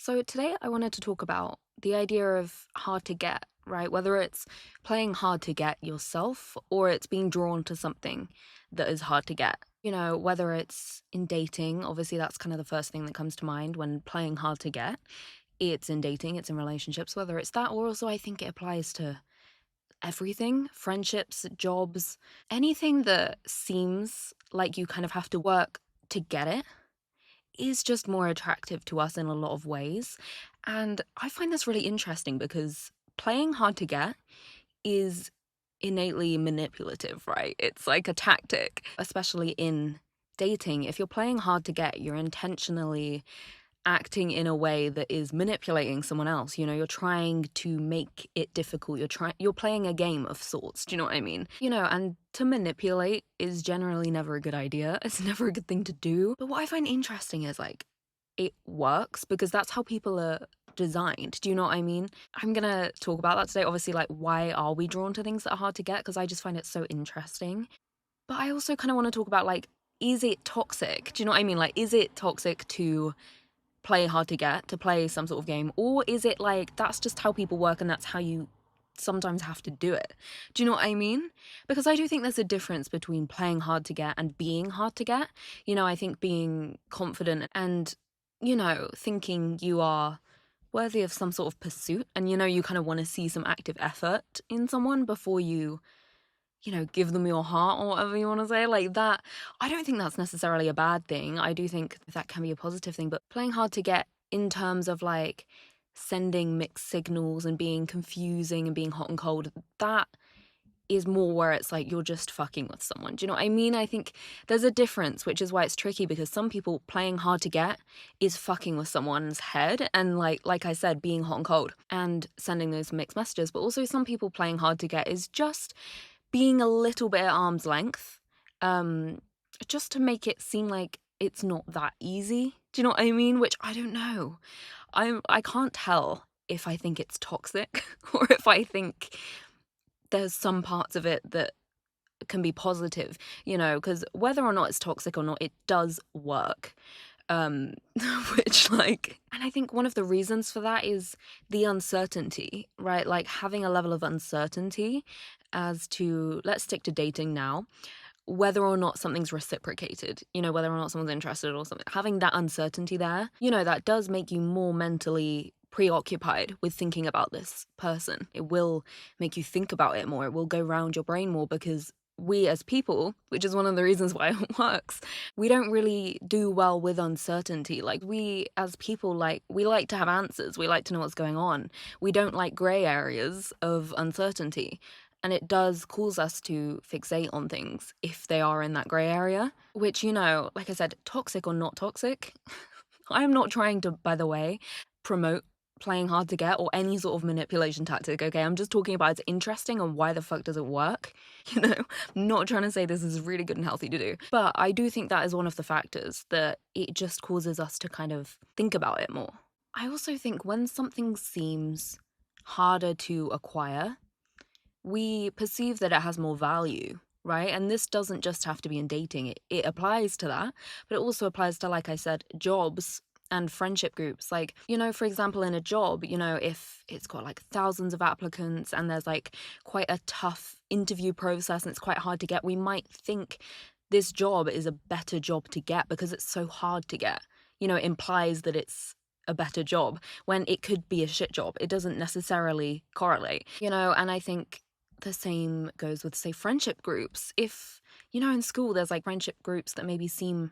So today I wanted to talk about the idea of hard to get, right? Whether it's playing hard to get yourself or it's being drawn to something that is hard to get. Whether it's in dating, obviously that's kind of the first thing that comes to mind when playing hard to get. It's in dating, it's in relationships, whether it's that, or also I think it applies to everything, friendships, jobs, anything that seems like you kind of have to work to get it is just more attractive to us in a lot of ways. And I find this really interesting because playing hard to get is innately manipulative, right? It's like a tactic, especially in dating. If you're playing hard to get, you're intentionally acting in a way that is manipulating someone else. You're trying to make it difficult. You're playing a game of sorts. Do you know what I mean? And to manipulate is generally never a good idea. It's never a good thing to do. But what I find interesting is like it works because that's how people are designed. Do you know what I mean? I'm gonna talk about that today. Obviously, like, why are we drawn to things that are hard to get? Because I just find it so interesting. But I also kind of want to talk about, like, is it toxic? Do you know what I mean? Like, is it toxic to play hard to get, to play some sort of game? Or is it like that's just how people work and that's how you sometimes have to do it? Do you know what I mean? Because I do think there's a difference between playing hard to get and being hard to get. I think being confident and, thinking you are worthy of some sort of pursuit and, you kind of want to see some active effort in someone before you give them your heart or whatever you want to say, like that. I don't think that's necessarily a bad thing. I do think that can be a positive thing, but playing hard to get in terms of like sending mixed signals and being confusing and being hot and cold, that is more where it's like you're just fucking with someone. Do you know what I mean? I think there's a difference, which is why it's tricky because some people playing hard to get is fucking with someone's head and like I said, being hot and cold and sending those mixed messages. But also some people playing hard to get is just being a little bit at arm's length, um, just to make it seem like it's not that easy. Do you know what I mean? Which I don't know. I can't tell if I think it's toxic or if I think there's some parts of it that can be positive, because whether or not it's toxic or not, it does work. Um, which like, and I think one of the reasons for that is the uncertainty, right? Like having a level of uncertainty as to, let's stick to dating now, whether or not something's reciprocated, whether or not someone's interested or something, having that uncertainty there, that does make you more mentally preoccupied with thinking about this person. It will make you think about it more. It will go round your brain more because we as people, which is one of the reasons why it works, we don't really do well with uncertainty. Like we as people, like we like to have answers. We like to know what's going on. We don't like gray areas of uncertainty. And it does cause us to fixate on things if they are in that grey area, which, like I said, toxic or not toxic. I'm not trying to, by the way, promote playing hard to get or any sort of manipulation tactic, okay? I'm just talking about it's interesting and why the fuck does it work? I'm not trying to say this is really good and healthy to do. But I do think that is one of the factors that it just causes us to kind of think about it more. I also think when something seems harder to acquire, we perceive that it has more value, right? And this doesn't just have to be in dating. It applies to that, but it also applies to, like I said, jobs and friendship groups. Like, for example, in a job, if it's got like thousands of applicants and there's like quite a tough interview process and it's quite hard to get, we might think this job is a better job to get because it's so hard to get. It implies that it's a better job when it could be a shit job. It doesn't necessarily correlate, and I think the same goes with, say, friendship groups. If, in school there's like friendship groups that maybe seem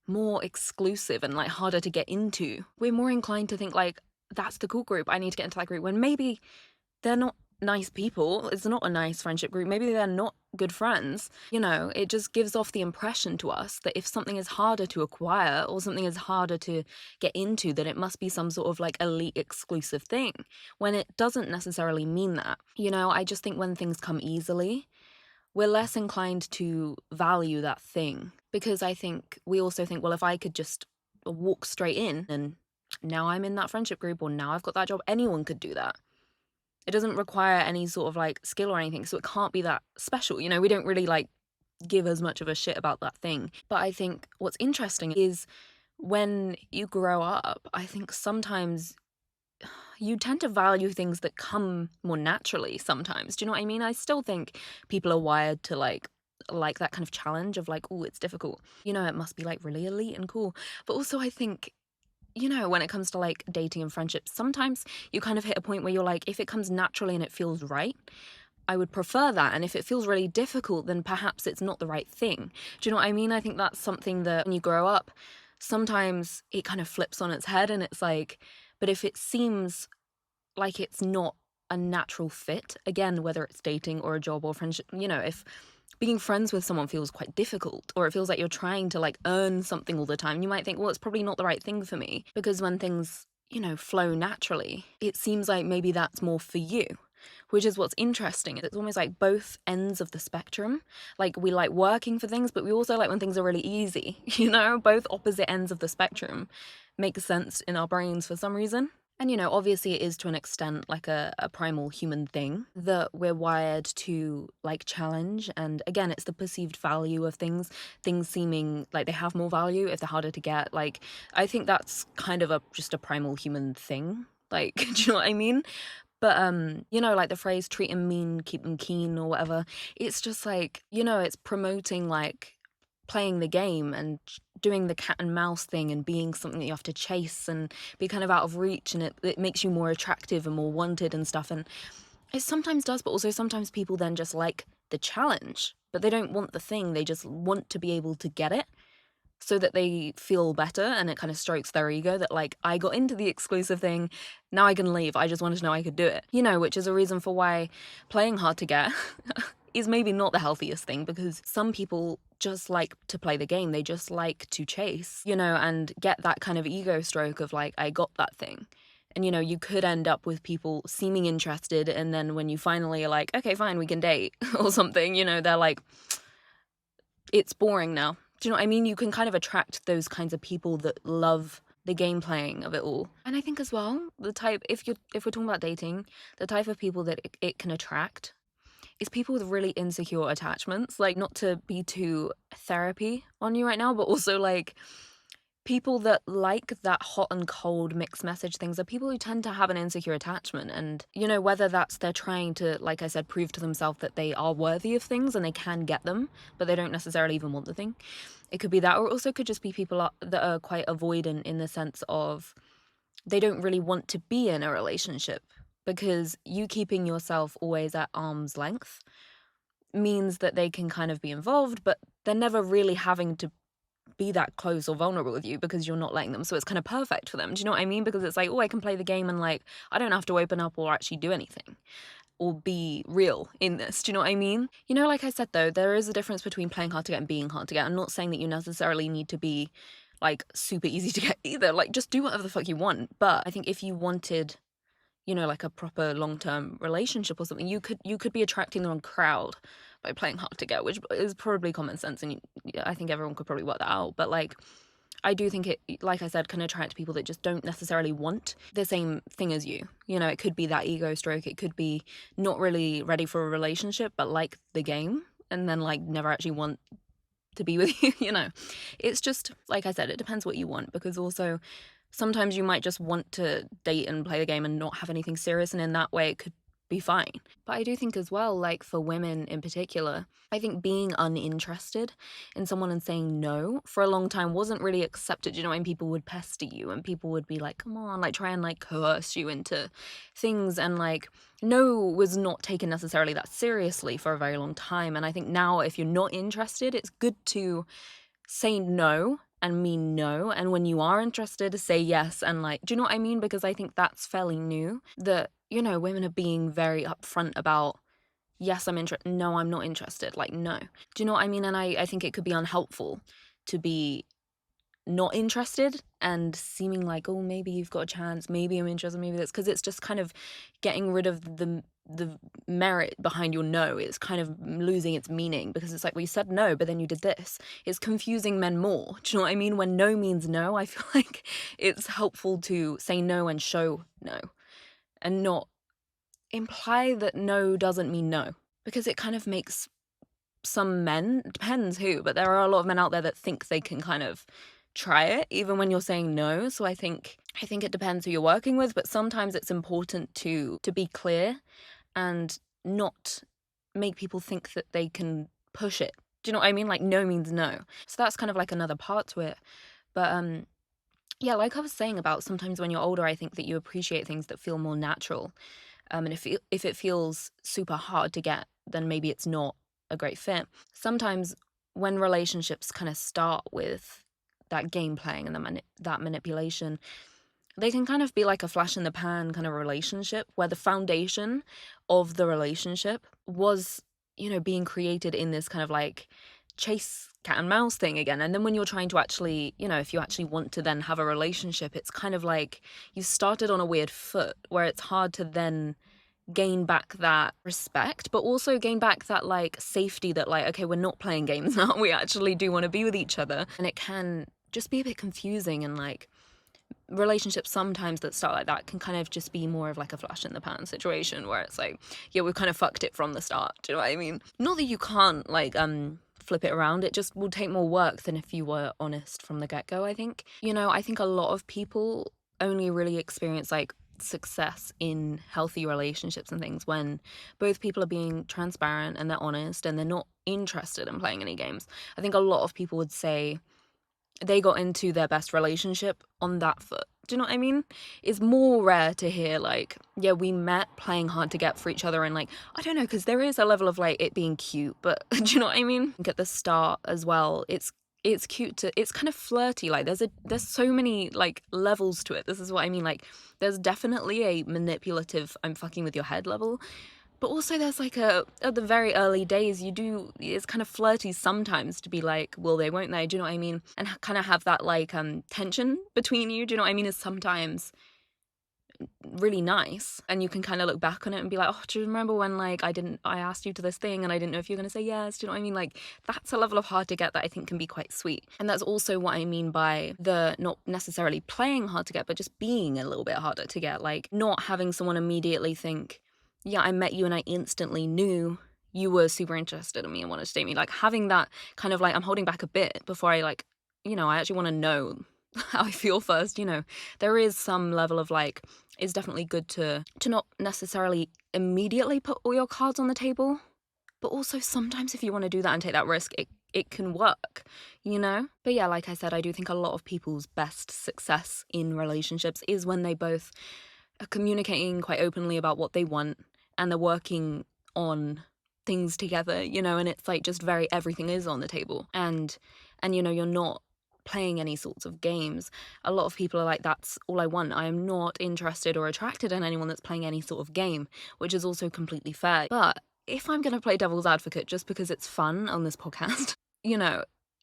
more exclusive and like harder to get into, we're more inclined to think like, that's the cool group, I need to get into that group, when maybe they're not nice people. It's not a nice friendship group. Maybe they're not good friends. It just gives off the impression to us that if something is harder to acquire or something is harder to get into, that it must be some sort of like elite exclusive thing, when it doesn't necessarily mean that. I just think when things come easily, we're less inclined to value that thing, because I think we also think, well, if I could just walk straight in and now I'm in that friendship group or now I've got that job, anyone could do that. It doesn't require any sort of like skill or anything, so it can't be that special. We don't really like give as much of a shit about that thing. But I think what's interesting is when you grow up, I think sometimes you tend to value things that come more naturally sometimes. Do you know what I mean? I still think people are wired to like that kind of challenge of like, oh, it's difficult. You know, it must be like really elite and cool. But also I think, you know, when it comes to like dating and friendships, sometimes you kind of hit a point where you're like, if it comes naturally and it feels right, I would prefer that. And if it feels really difficult, then perhaps it's not the right thing. Do you know what I mean? I think that's something that when you grow up, sometimes it kind of flips on its head and it's like, but if it seems like it's not a natural fit, again, whether it's dating or a job or friendship, you know, if being friends with someone feels quite difficult or it feels like you're trying to like earn something all the time, you might think, well, it's probably not the right thing for me. Because when things, you know, flow naturally, it seems like maybe that's more for you. Which is what's interesting. It's almost like both ends of the spectrum. Like we like working for things, but we also like when things are really easy. You know, both opposite ends of the spectrum make sense in our brains for some reason. And, you know, obviously it is to an extent like a primal human thing that we're wired to like challenge. And again, it's the perceived value of things seeming like they have more value if they're harder to get. Like, I think that's kind of just a primal human thing. Like, do you know what I mean? But you know, like the phrase treat them mean, keep them keen or whatever. It's just like, you know, it's promoting like playing the game and doing the cat and mouse thing and being something that you have to chase and be kind of out of reach, and it makes you more attractive and more wanted and stuff. And it sometimes does, but also sometimes people then just like the challenge, but they don't want the thing. They just want to be able to get it so that they feel better, and it kind of strokes their ego that like, I got into the exclusive thing, now I can leave, I just wanted to know I could do it, you know, which is a reason for why playing hard to get is maybe not the healthiest thing, because some people just like to play the game, they just like to chase, you know, and get that kind of ego stroke of like, I got that thing. And you know, you could end up with people seeming interested, and then when you finally are like, okay, fine, we can date or something, you know, they're like, it's boring now. Do you know what I mean? You can kind of attract those kinds of people that love the game playing of it all. And I think as well, the type, if we're talking about dating, the type of people that it can attract is people with really insecure attachments. Like, not to be too therapy on you right now, but also like people that like that hot and cold mixed message things are people who tend to have an insecure attachment. And, you know, whether that's they're trying to, like I said, prove to themselves that they are worthy of things and they can get them, but they don't necessarily even want the thing. It could be that, or it also could just be people that are quite avoidant in the sense of they don't really want to be in a relationship, because you keeping yourself always at arm's length means that they can kind of be involved, but they're never really having to be that close or vulnerable with you because you're not letting them. So it's kind of perfect for them. Do you know what I mean? Because it's like, oh, I can play the game and like, I don't have to open up or actually do anything or be real in this. Do you know what I mean? You know, like I said, though, there is a difference between playing hard to get and being hard to get. I'm not saying that you necessarily need to be like super easy to get either. Like, just do whatever the fuck you want. But I think if you wanted, you know, like a proper long-term relationship or something, you could be attracting the wrong crowd by playing hard to get, which is probably common sense, and I think everyone could probably work that out. But like, I do think it, like I said, can attract people that just don't necessarily want the same thing as you. You know, it could be that ego stroke, it could be not really ready for a relationship, but like the game, and then like never actually want to be with you, you know. It's just, like I said, it depends what you want, because also sometimes you might just want to date and play the game and not have anything serious, and in that way it could be fine. But I do think as well, like for women in particular, I think being uninterested in someone and saying no for a long time wasn't really accepted. You know, when people would pester you and people would be like, come on, like try and like coerce you into things, and like no was not taken necessarily that seriously for a very long time. And I think now if you're not interested, it's good to say no and mean no, and when you are interested, say yes. And like, do you know what I mean? Because I think that's fairly new, that, you know, women are being very upfront about, yes, I'm interested, no, I'm not interested, like, no. Do you know what I mean? And I think it could be unhelpful to be not interested and seeming like, oh, maybe you've got a chance, maybe I'm interested, maybe that's, because it's just kind of getting rid of the merit behind your no. It's kind of losing its meaning, because it's like, well, you said no, but then you did this. It's confusing men more. Do you know what I mean? When no means no, I feel like it's helpful to say no and show no, and not imply that no doesn't mean no, because it kind of makes some men, depends who, but there are a lot of men out there that think they can kind of try it even when you're saying no. So I think it depends who you're working with, but sometimes it's important to be clear and not make people think that they can push it. Do you know what I mean? Like, no means no. So that's kind of like another part to it. But yeah, like I was saying about sometimes when you're older, I think that you appreciate things that feel more natural. And if it feels super hard to get, then maybe it's not a great fit. Sometimes when relationships kind of start with that game playing and that manipulation, they can kind of be like a flash in the pan kind of relationship where the foundation of the relationship was, being created in this kind of like chase cat and mouse thing again. And then when you're trying to actually, if you actually want to then have a relationship, it's kind of like you started on a weird foot where it's hard to then gain back that respect, but also gain back that like safety that like, okay, we're not playing games now. We actually do want to be with each other. And it can just be a bit confusing, and like relationships sometimes that start like that can kind of just be more of like a flash in the pan situation where it's like, yeah, we've kind of fucked it from the start. Do you know what I mean? Not that you can't like flip it around. It just will take more work than if you were honest from the get-go, I think. I think a lot of people only really experience like success in healthy relationships and things when both people are being transparent and they're honest and they're not interested in playing any games. I think a lot of people would say they got into their best relationship on that foot. Do you know what I mean? It's more rare to hear like, yeah, we met playing hard to get for each other, and like, I don't know, because there is a level of like it being cute, but do you know what I mean? At the start as well, it's cute it's kind of flirty. Like there's so many like levels to it. This is what I mean. Like there's definitely a manipulative, I'm fucking with your head level. But also there's like at the very early days, it's kind of flirty sometimes to be like, will they, won't they? Do you know what I mean? And kind of have that like tension between you. Do you know what I mean? Is sometimes really nice. And you can kind of look back on it and be like, oh, do you remember when like I asked you to this thing and I didn't know if you're going to say yes? Do you know what I mean? Like that's a level of hard to get that I think can be quite sweet. And that's also what I mean by the not necessarily playing hard to get, but just being a little bit harder to get. Like not having someone immediately think, yeah, I met you and I instantly knew you were super interested in me and wanted to date me. Like having that kind of like, I'm holding back a bit before I like, I actually want to know how I feel first. There is some level of like, it's definitely good to not necessarily immediately put all your cards on the table, but also sometimes if you want to do that and take that risk, it can work, But yeah, like I said, I do think a lot of people's best success in relationships is when they both are communicating quite openly about what they want and they're working on things together, and it's like just everything is on the table. And you're not playing any sorts of games. A lot of people are like, that's all I want. I am not interested or attracted in anyone that's playing any sort of game, which is also completely fair. But if I'm going to play devil's advocate just because it's fun on this podcast,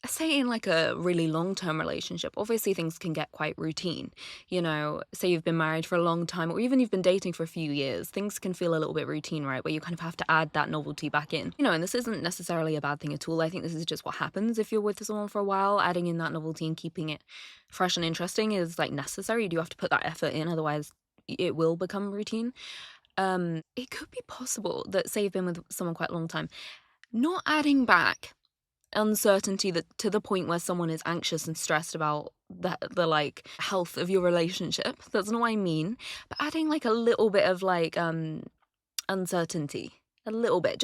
say in like a really long-term relationship, obviously things can get quite routine. Say you've been married for a long time, or even you've been dating for a few years, things can feel a little bit routine, right? Where you kind of have to add that novelty back in. And this isn't necessarily a bad thing at all. I think this is just what happens if you're with someone for a while. Adding in that novelty and keeping it fresh and interesting is like necessary. You do have to put that effort in, otherwise it will become routine. It could be possible that, say you've been with someone quite a long time, not adding back uncertainty that to the point where someone is anxious and stressed about the like health of your relationship. That's not what I mean. But adding like a little bit of like uncertainty. A little bit.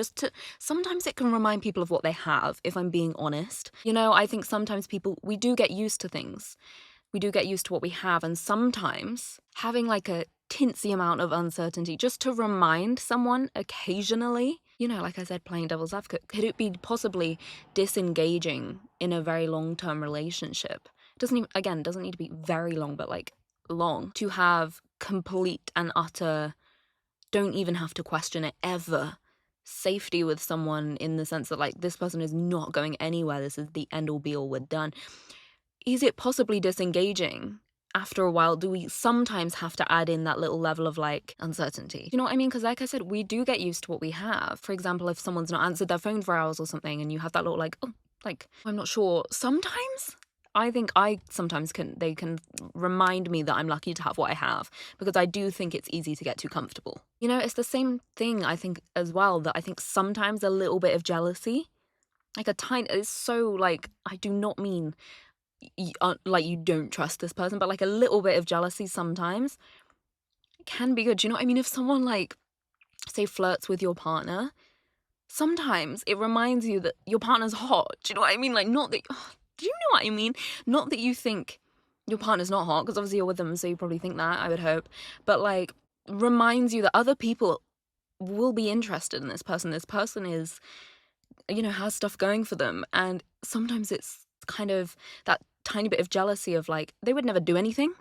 Sometimes it can remind people of what they have, if I'm being honest. I think sometimes we do get used to things. We do get used to what we have, and sometimes having like a tinsy amount of uncertainty just to remind someone occasionally, like I said, playing devil's advocate, could it be possibly disengaging in a very long-term relationship? Doesn't need to be very long, but like long, to have complete and utter, don't even have to question it ever, safety with someone, in the sense that like this person is not going anywhere, this is the end all be all, we're done. Is it possibly disengaging? After a while, do we sometimes have to add in that little level of like uncertainty? You know what I mean? Because like I said, we do get used to what we have. For example, if someone's not answered their phone for hours or something and you have that little like, oh, like, I'm not sure. Sometimes I think they can remind me that I'm lucky to have what I have, because I do think it's easy to get too comfortable. It's the same thing, I think, as well, that I think sometimes a little bit of jealousy, like it's so like, I do not mean like you don't trust this person, but like a little bit of jealousy sometimes can be good. Do you know what I mean? If someone like, say, flirts with your partner, sometimes it reminds you that your partner's hot. Do you know what I mean? Like, not that, do you know what I mean? Not that you think your partner's not hot, because obviously you're with them, so you probably think that, I would hope. But like, reminds you that other people will be interested in this person. This person is, has stuff going for them. And sometimes it's kind of that tiny bit of jealousy of like, they would never do anything.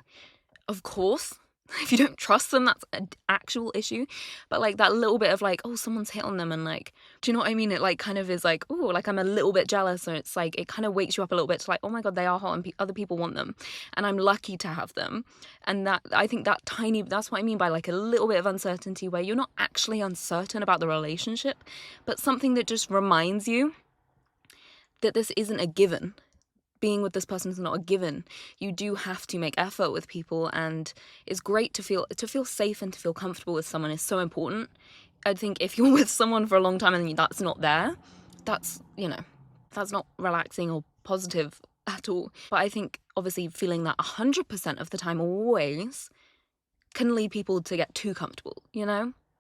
Of course, if you don't trust them, that's an actual issue. But like that little bit of like, oh, someone's hit on them, and like, do you know what I mean? It like kind of is like, oh, like I'm a little bit jealous, and it's like it kind of wakes you up a little bit to like, oh my god, they are hot, and other people want them, and I'm lucky to have them. And that, I think that tiny, that's what I mean by like a little bit of uncertainty, where you're not actually uncertain about the relationship, but something that just reminds you that this isn't a given. Being with this person is not a given. You do have to make effort with people, and it's great to feel safe and to feel comfortable with someone is so important. I think if you're with someone for a long time and that's not there, that's that's not relaxing or positive at all. But I think obviously feeling that 100% of the time always can lead people to get too comfortable,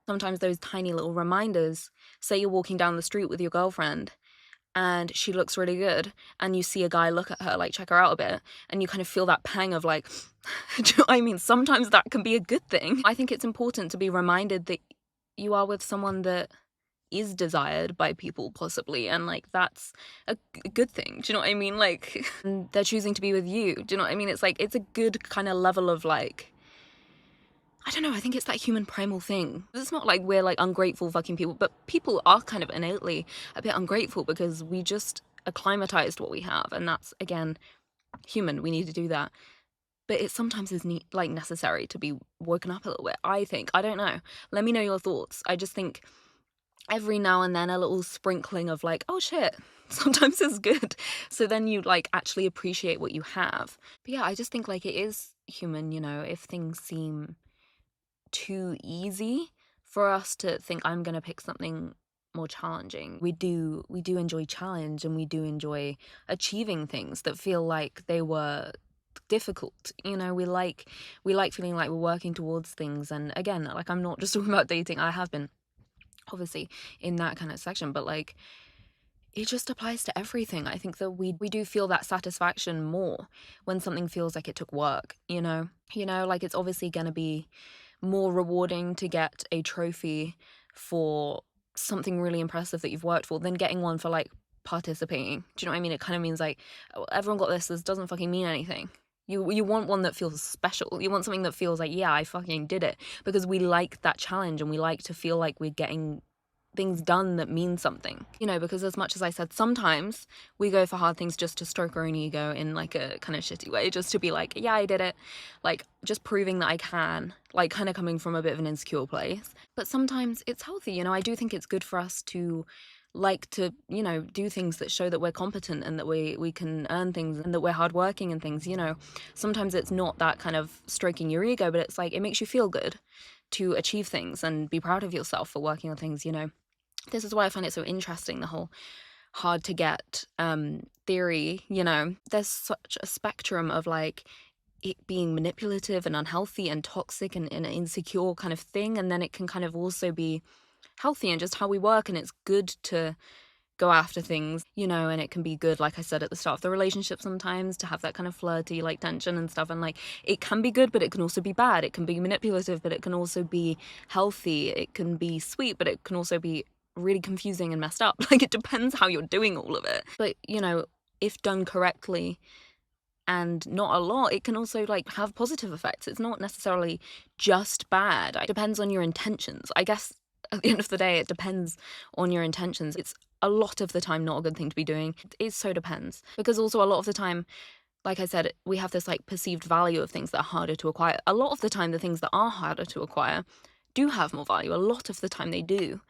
Sometimes those tiny little reminders, say you're walking down the street with your girlfriend and she looks really good, and you see a guy look at her, like check her out a bit, and you kind of feel that pang of like, do you know what I mean? Sometimes that can be a good thing. I think it's important to be reminded that you are with someone that is desired by people, possibly, and like that's a good thing. Do you know what I mean? Like, they're choosing to be with you. Do you know what I mean? It's like, it's a good kind of level of like, I don't know, I think it's that human primal thing. It's not like we're like ungrateful fucking people, but people are kind of innately a bit ungrateful because we just acclimatized what we have, and that's, again, human. We need to do that. But it sometimes is necessary to be woken up a little bit, I think. I don't know. Let me know your thoughts. I just think every now and then a little sprinkling of like, oh shit, sometimes is good. So then you like actually appreciate what you have. But yeah, I just think like it is human, if things seem too easy for us to think I'm going to pick something more challenging. We do enjoy challenge, and we do enjoy achieving things that feel like they were difficult. We like feeling like we're working towards things. And again, like, I'm not just talking about dating. I have been obviously in that kind of section, but like it just applies to everything. I think that we do feel that satisfaction more when something feels like it took work, like it's obviously going to be more rewarding to get a trophy for something really impressive that you've worked for than getting one for like participating. Do you know what I mean? It kind of means like, oh, everyone got this doesn't fucking mean anything. You want one that feels special. You want something that feels like, yeah, I fucking did it, because we like that challenge, and we like to feel like we're getting things done that mean something, because as much as I said, sometimes we go for hard things just to stroke our own ego in like a kind of shitty way, just to be like, yeah, I did it, like just proving that I can, like kind of coming from a bit of an insecure place. But sometimes it's healthy, I do think it's good for us to like to, do things that show that we're competent and that we can earn things and that we're hardworking and things, Sometimes it's not that kind of stroking your ego, but it's like it makes you feel good to achieve things and be proud of yourself for working on things, This is why I find it so interesting, the whole hard to get theory, There's such a spectrum of like it being manipulative and unhealthy and toxic and an insecure kind of thing, and then it can kind of also be healthy and just how we work, and it's good to go after things, and it can be good, like I said at the start of the relationship, sometimes to have that kind of flirty like tension and stuff, and like it can be good, but it can also be bad. It can be manipulative, but it can also be healthy. It can be sweet, but it can also be really confusing and messed up. Like, it depends how you're doing all of it. But if done correctly and not a lot, it can also like have positive effects. It's not necessarily just bad. It depends on your intentions, I guess. At the end of the day, it depends on your intentions. It's a lot of the time not a good thing to be doing. It so depends. Because also a lot of the time, like I said, we have this like perceived value of things that are harder to acquire. A lot of the time, the things that are harder to acquire do have more value. A lot of the time they do.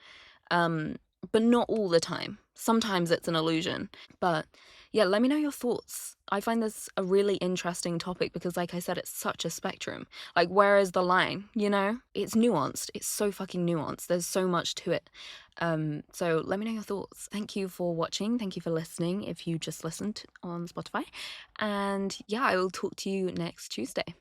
But not all the time. Sometimes it's an illusion. But Yeah, let me know your thoughts. I find this a really interesting topic because, like I said, it's such a spectrum. Like, where is the line, you know? It's nuanced. It's so fucking nuanced. There's so much to it. So let me know your thoughts. Thank you for watching. Thank you for listening if you just listened on Spotify. And yeah, I will talk to you next Tuesday.